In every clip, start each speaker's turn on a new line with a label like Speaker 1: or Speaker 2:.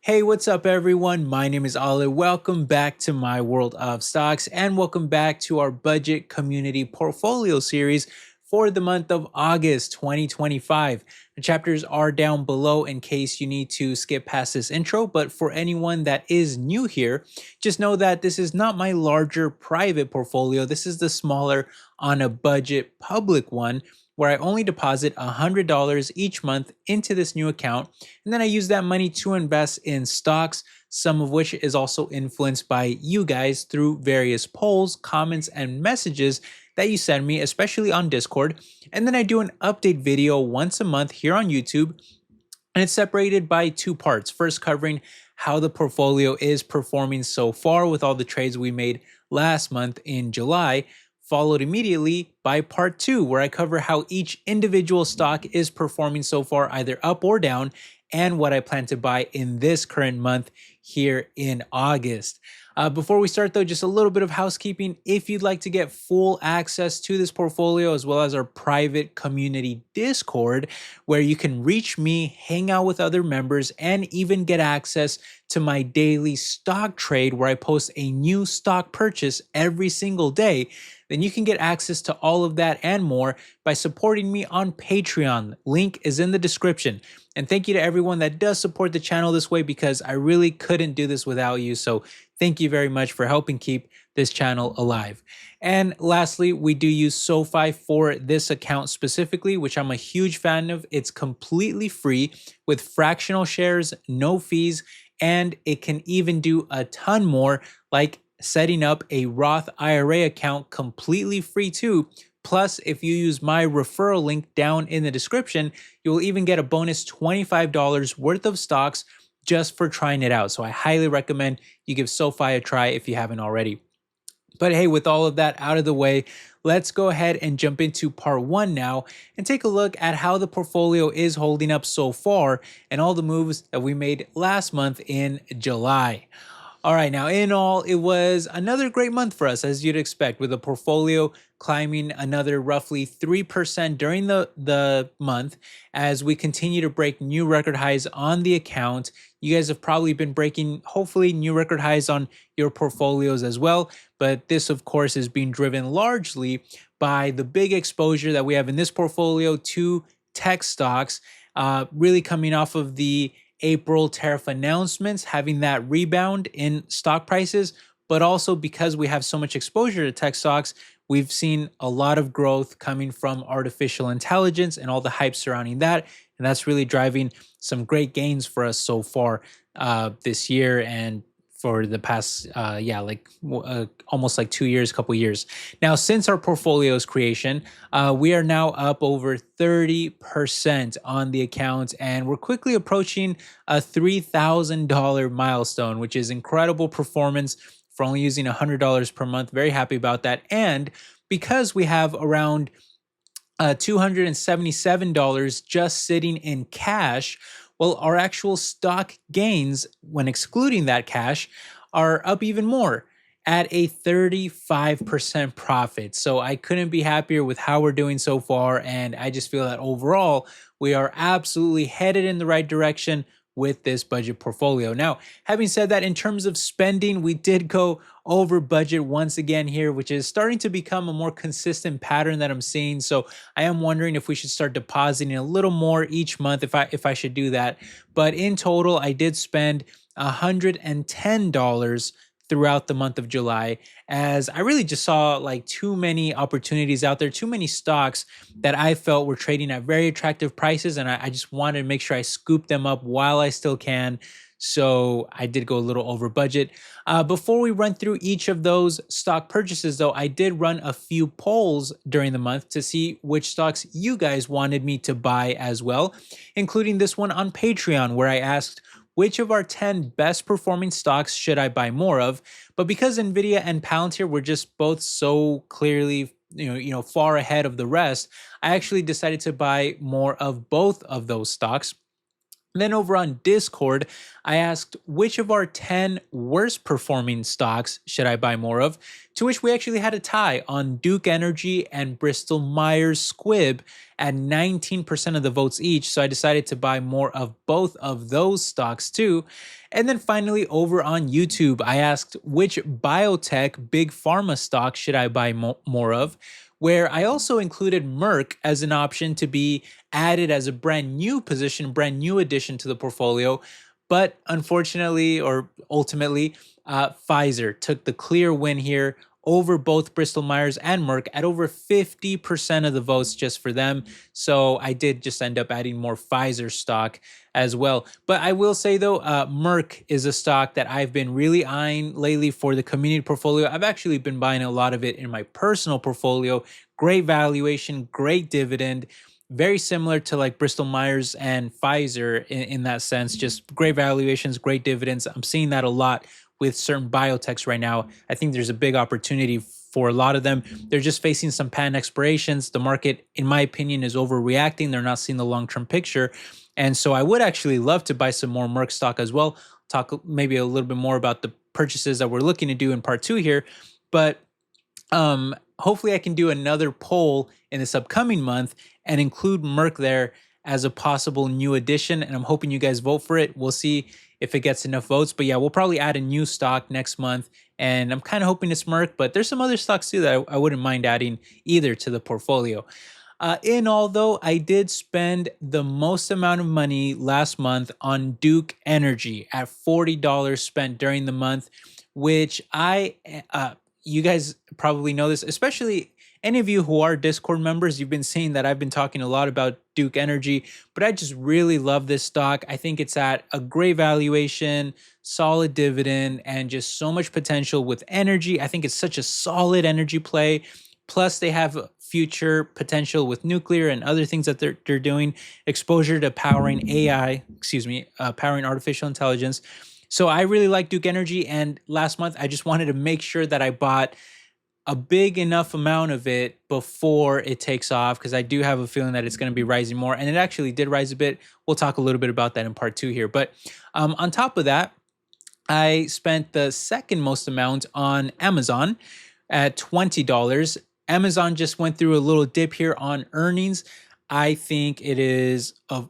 Speaker 1: Hey, what's up, everyone? My name is Ali. Welcome back to my world of stocks, and welcome back to our budget community portfolio series for the month of August 2025. The chapters are down below in case you need to skip past this intro, but for anyone that is new here, just know that this is not my larger private portfolio. This is the smaller on a budget public one where I only deposit $100 each month into this new account, and then I use that money to invest in stocks, some of which is also influenced by you guys through various polls, comments, and messages that you send me, especially on Discord. And then I do an update video once a month here on YouTube, and it's separated by two parts. First, covering how the portfolio is performing so far with all the trades we made last month in July, followed immediately by part two, where I cover how each individual stock is performing so far, either up or down, and what I plan to buy in this current month here in August. Before we start, though, just a little bit of housekeeping. If you'd like to get full access to this portfolio, as well as our private community Discord, where you can reach me, hang out with other members, and even get access to my daily stock trade, where I post a new stock purchase every single day, then you can get access to all of that and more by supporting me on Patreon. Link is in the description. And thank you to everyone that does support the channel this way, because I really couldn't do this without you. So thank you very much for helping keep this channel alive. And lastly, we do use SoFi for this account specifically, which I'm a huge fan of. It's completely free with fractional shares, no fees, and it can even do a ton more, like setting up a Roth IRA account completely free too. Plus, if you use my referral link down in the description, you will even get a bonus $25 worth of stocks just for trying it out. So I highly recommend you give SoFi a try if you haven't already. But hey, with all of that out of the way, let's go ahead and jump into part one now and take a look at how the portfolio is holding up so far and all the moves that we made last month in July. All right, now in all, it was another great month for us, as you'd expect, with the portfolio climbing another roughly 3% during the month as we continue to break new record highs on the account. You guys have probably been breaking, hopefully, new record highs on your portfolios as well. But this, of course, is being driven largely by the big exposure that we have in this portfolio to tech stocks, really coming off of the April tariff announcements, having that rebound in stock prices, but also because we have so much exposure to tech stocks, we've seen a lot of growth coming from artificial intelligence and all the hype surrounding that. And that's really driving some great gains for us so far this year and for the past, almost like 2 years, couple years. Now, since our portfolio's creation, we are now up over 30% on the account, and we're quickly approaching a $3,000 milestone, which is incredible performance for only using $100 per month. Very happy about that. And because we have around $277 just sitting in cash, well, our actual stock gains, when excluding that cash, are up even more at a 35% profit. So I couldn't be happier with how we're doing so far. And I just feel that overall, we are absolutely headed in the right direction with this budget portfolio. Now, having said that, in terms of spending, we did go over budget once again here, which is starting to become a more consistent pattern that I'm seeing. So I am wondering if we should start depositing a little more each month, if I should do that. But in total, I did spend $110 throughout the month of July, as I really just saw like too many opportunities out there, too many stocks that I felt were trading at very attractive prices, and I just wanted to make sure I scoop them up while I still can. So I did go a little over budget. Before we run through each of those stock purchases, though, I did run a few polls during the month to see which stocks you guys wanted me to buy as well, including this one on Patreon, where I asked, which of our 10 best performing stocks should I buy more of? But because Nvidia and Palantir were just both so clearly, far ahead of the rest, I actually decided to buy more of both of those stocks. Then over on Discord, I asked which of our 10 worst performing stocks should I buy more of, to which we actually had a tie on Duke Energy and Bristol Myers Squibb at 19% of the votes each. So I decided to buy more of both of those stocks too. And then finally, over on YouTube, I asked which biotech big pharma stock should I buy more of, where I also included Merck as an option to be added as a brand new position, brand new addition to the portfolio. But unfortunately, or ultimately, Pfizer took the clear win here over both Bristol Myers and Merck at over 50% of the votes just for them. So I did just end up adding more Pfizer stock as well. But I will say though, Merck is a stock that I've been really eyeing lately for the community portfolio. I've actually been buying a lot of it in my personal portfolio. Great valuation, great dividend. Very similar to like Bristol Myers and Pfizer in that sense, just great valuations, great dividends. I'm seeing that a lot with certain biotechs right now. I think there's a big opportunity for a lot of them. They're just facing some patent expirations. The market, in my opinion, is overreacting. They're not seeing the long-term picture. And so I would actually love to buy some more Merck stock as well. Talk maybe a little bit more about the purchases that we're looking to do in part 2 here. But hopefully I can do another poll in this upcoming month and include Merck there as a possible new addition. And I'm hoping you guys vote for it. We'll see if it gets enough votes. But yeah, we'll probably add a new stock next month. And I'm kind of hoping it's Merck, but there's some other stocks too that I wouldn't mind adding either to the portfolio. In all, though, I did spend the most amount of money last month on Duke Energy at $40 spent during the month, which you guys probably know this, especially any of you who are Discord members. You've been seeing that I've been talking a lot about Duke Energy, but I just really love this stock. I think it's at a great valuation, solid dividend, and just so much potential with energy. I think it's such a solid energy play. Plus, they have future potential with nuclear and other things that they're doing, exposure to powering powering artificial intelligence. So I really like Duke Energy. And last month, I just wanted to make sure that I bought a big enough amount of it before it takes off, because I do have a feeling that it's going to be rising more. And it actually did rise a bit. We'll talk a little bit about that in part 2 here. But on top of that, I spent the second most amount on Amazon at $20. Amazon just went through a little dip here on earnings. I think it is a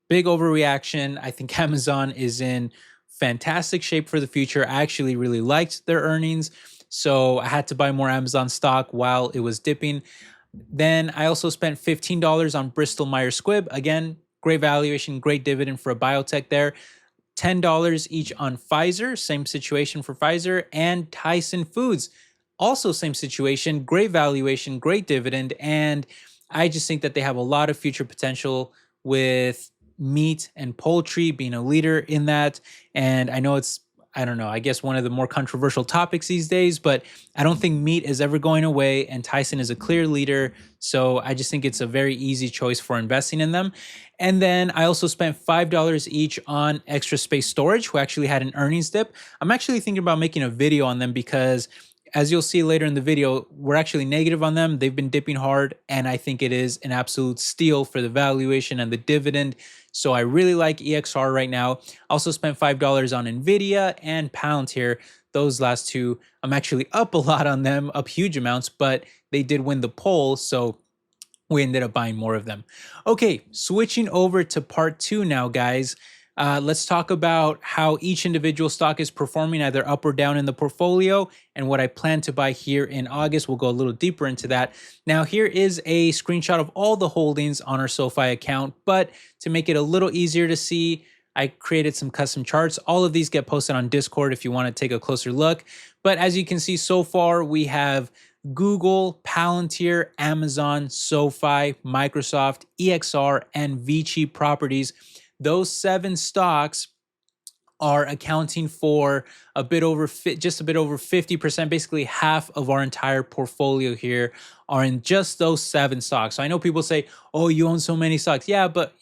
Speaker 1: big overreaction. I think Amazon is in fantastic shape for the future. I actually really liked their earnings, so I had to buy more Amazon stock while it was dipping. Then I also spent $15 on Bristol Myers Squibb. Again, great valuation, great dividend for a biotech there. $10 each on Pfizer, same situation for Pfizer, and Tyson Foods. Also, same situation, great valuation, great dividend, and I just think that they have a lot of future potential with meat and poultry being a leader in that. And I know I guess one of the more controversial topics these days, but I don't think meat is ever going away, and Tyson is a clear leader. So I just think it's a very easy choice for investing in them. And then I also spent $5 each on Extra Space Storage, who actually had an earnings dip. I'm actually thinking about making a video on them because, as you'll see later in the video, we're actually negative on them. They've been dipping hard, and I think it is an absolute steal for the valuation and the dividend. So I really like EXR right now. Also spent $5 on NVIDIA and Palantir. Those last two, I'm actually up a lot on them, up huge amounts, but they did win the poll, so we ended up buying more of them. Okay, switching over to part 2 now, guys. Let's talk about how each individual stock is performing, either up or down in the portfolio, and what I plan to buy here in August. We'll go a little deeper into that. Now, here is a screenshot of all the holdings on our SoFi account, but to make it a little easier to see, I created some custom charts. All of these get posted on Discord if you want to take a closer look. But as you can see so far, we have Google, Palantir, Amazon, SoFi, Microsoft, EXR, and Vici Properties. Those 7 stocks are accounting for just a bit over 50%, basically half of our entire portfolio here are in just those 7 stocks. So I know people say, oh, you own so many stocks. Yeah, but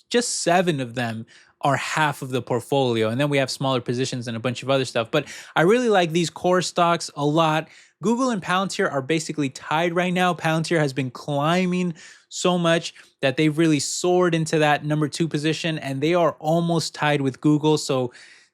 Speaker 1: just 7 of them are half of the portfolio. And then we have smaller positions and a bunch of other stuff. But I really like these core stocks a lot. Google and Palantir are basically tied right now. Palantir has been climbing so much that they've really soared into that number 2 position, and they are almost tied with Google. So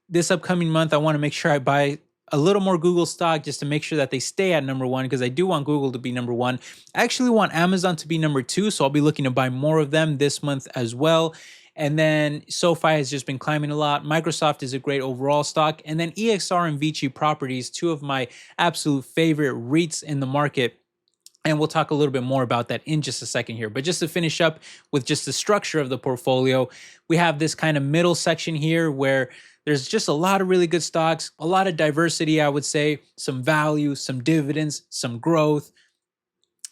Speaker 1: this upcoming month, I want to make sure I buy a little more Google stock just to make sure that they stay at number 1, because I do want Google to be number 1. I actually want Amazon to be number 2, so I'll be looking to buy more of them this month as well. And then SoFi has just been climbing a lot. Microsoft is a great overall stock. And then EXR and Vici Properties, two of my absolute favorite REITs in the market. And we'll talk a little bit more about that in just a second here. But just to finish up with just the structure of the portfolio, we have this kind of middle section here where there's just a lot of really good stocks, a lot of diversity, I would say, some value, some dividends, some growth.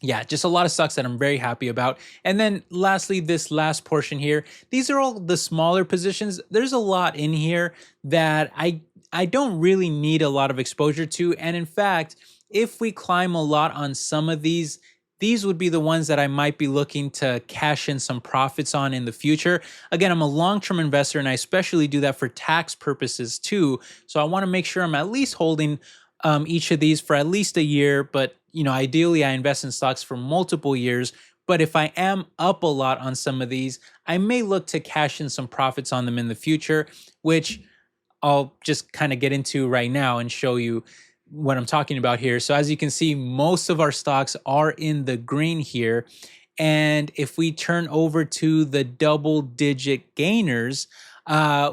Speaker 1: Yeah, just a lot of stocks that I'm very happy about. And then lastly, this last portion here, these are all the smaller positions. There's a lot in here that I don't really need a lot of exposure to. And in fact, if we climb a lot on some of these would be the ones that I might be looking to cash in some profits on in the future. Again, I'm a long-term investor, and I especially do that for tax purposes too. So I want to make sure I'm at least holding each of these for at least a year. But ideally, I invest in stocks for multiple years. But if I am up a lot on some of these, I may look to cash in some profits on them in the future, which I'll just kind of get into right now and show you what I'm talking about here. So as you can see, most of our stocks are in the green here. And if we turn over to the double-digit gainers,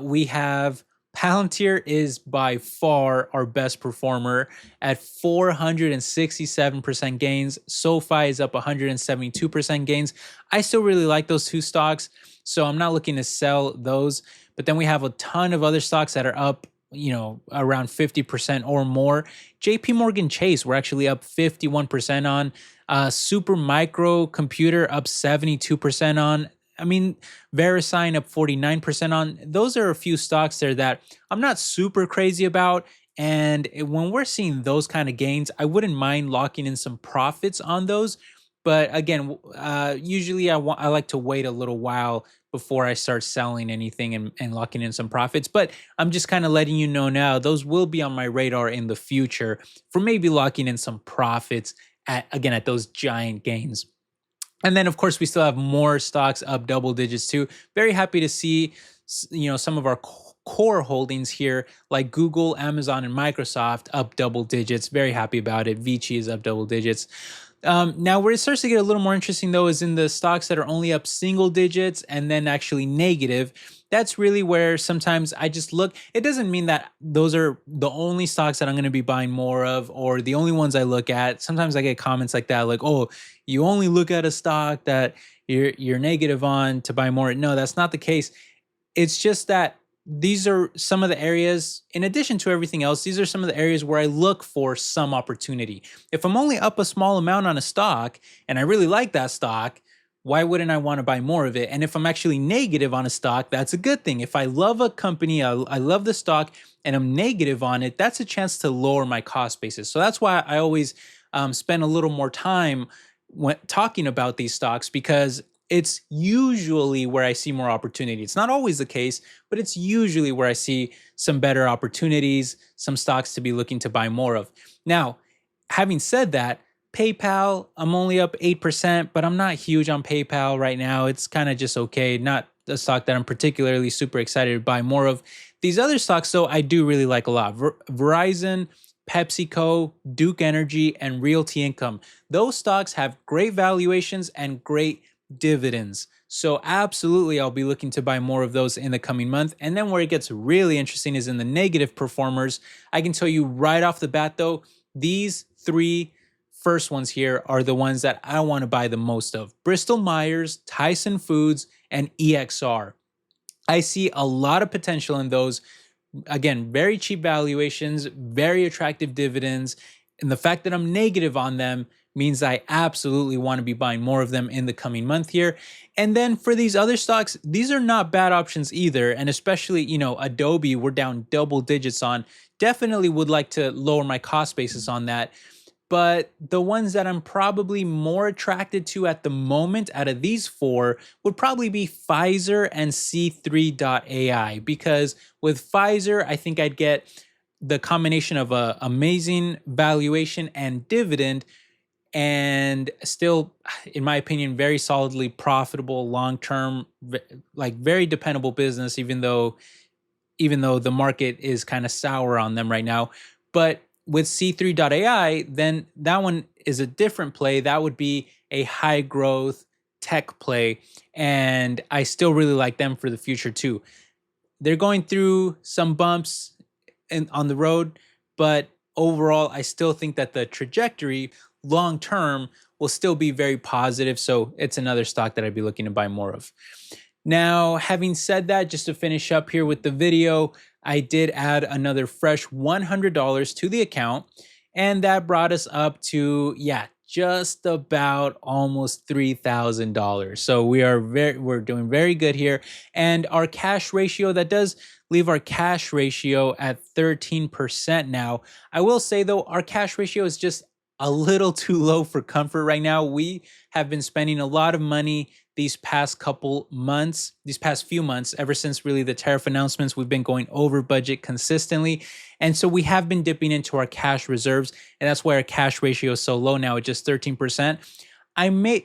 Speaker 1: we have Palantir is by far our best performer at 467% gains. SoFi is up 172% gains. I still really like those two stocks, so I'm not looking to sell those. But then we have a ton of other stocks that are up, around 50% or more. JP Morgan Chase, we're actually up 51% on. Super Micro Computer up 72% on. I mean, VeriSign up 49% on. Those are a few stocks there that I'm not super crazy about. And when we're seeing those kind of gains, I wouldn't mind locking in some profits on those. But again, usually I like to wait a little while before I start selling anything and locking in some profits. But I'm just kind of letting you know now, those will be on my radar in the future for maybe locking in some profits at those giant gains. And then, of course, we still have more stocks up double digits too. Very happy to see, some of our core holdings here like Google, Amazon, and Microsoft up double digits. Very happy about it. Vici is up double digits. Now, where it starts to get a little more interesting, though, is in the stocks that are only up single digits and then actually negative. That's really where sometimes I just look. It doesn't mean that those are the only stocks that I'm going to be buying more of or the only ones I look at. Sometimes I get comments like that, like, oh, you only look at a stock that you're negative on to buy more. No, that's not the case. It's just that these are some of the areas, in addition to everything else, these are some of the areas where I look for some opportunity. If I'm only up a small amount on a stock and I really like that stock, why wouldn't I want to buy more of it? And if I'm actually negative on a stock, that's a good thing. If I love a company, I love the stock, and I'm negative on it, that's a chance to lower my cost basis. So that's why I always spend a little more time when talking about these stocks, because it's usually where I see more opportunity. It's not always the case, but it's usually where I see some better opportunities, some stocks to be looking to buy more of. Now, having said that, PayPal, I'm only up 8%, but I'm not huge on PayPal right now. It's kind of just okay. Not a stock that I'm particularly super excited to buy more of. These other stocks, though, I do really like a lot. Verizon, PepsiCo, Duke Energy, and Realty Income. Those stocks have great valuations and great dividends. So absolutely, I'll be looking to buy more of those in the coming month. And then where it gets really interesting is in the negative performers. I can tell you right off the bat, though, these three first ones here are the ones that I want to buy the most of. Bristol Myers, Tyson Foods, and EXR. I see a lot of potential in those. Again, very cheap valuations, very attractive dividends. And the fact that I'm negative on them means I absolutely want to be buying more of them in the coming month here. And then for these other stocks, these are not bad options either. And especially, Adobe, we're down double digits on. Definitely would like to lower my cost basis on that. But the ones that I'm probably more attracted to at the moment out of these four would probably be Pfizer and C3.ai, because with Pfizer, I think I'd get the combination of a amazing valuation and dividend. and still, in my opinion, very solidly profitable long term, like very dependable business, even though the market is kind of sour on them right now. But with C3.ai, then that one is a different play. That would be a high growth tech play. And I still really like them for the future too. They're going through some bumps on the road, but overall, I still think that the trajectory long term will still be very positive. So it's another stock that I'd be looking to buy more of. Now, having said that, just to finish up here with the video, I did add another fresh $100 to the account, and that brought us up to, yeah, just about almost $3,000. So we're doing very good here. And our cash ratio, that does leave our cash ratio at 13% now. I will say though, our cash ratio is just a little too low for comfort right now. We have been spending a lot of money these past few months, ever since really the tariff announcements. We've been going over budget consistently. And so we have been dipping into our cash reserves. And that's why our cash ratio is so low now at just 13%.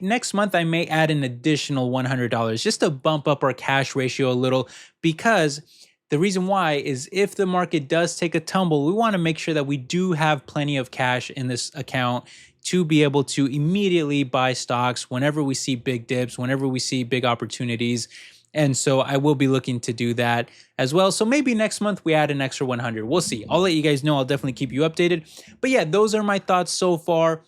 Speaker 1: Next month, I may add an additional $100 just to bump up our cash ratio a little, because the reason why is if the market does take a tumble, we want to make sure that we do have plenty of cash in this account to be able to immediately buy stocks whenever we see big dips, whenever we see big opportunities. And so I will be looking to do that as well. So maybe next month we add an extra 100. We'll see. I'll let you guys know. I'll definitely keep you updated. But yeah, those are my thoughts so far.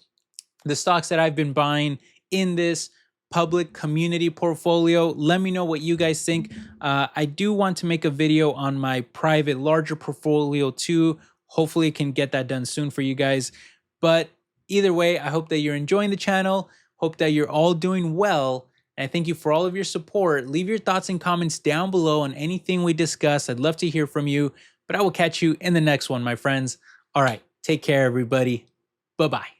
Speaker 1: The stocks that I've been buying in this public community portfolio. Let me know what you guys think. I do want to make a video on my private larger portfolio too. Hopefully can get that done soon for you guys. But either way, I hope that you're enjoying the channel. Hope that you're all doing well. And I thank you for all of your support. Leave your thoughts and comments down below on anything we discuss. I'd love to hear from you. But I will catch you in the next one, my friends. All right, take care, everybody. Bye-bye.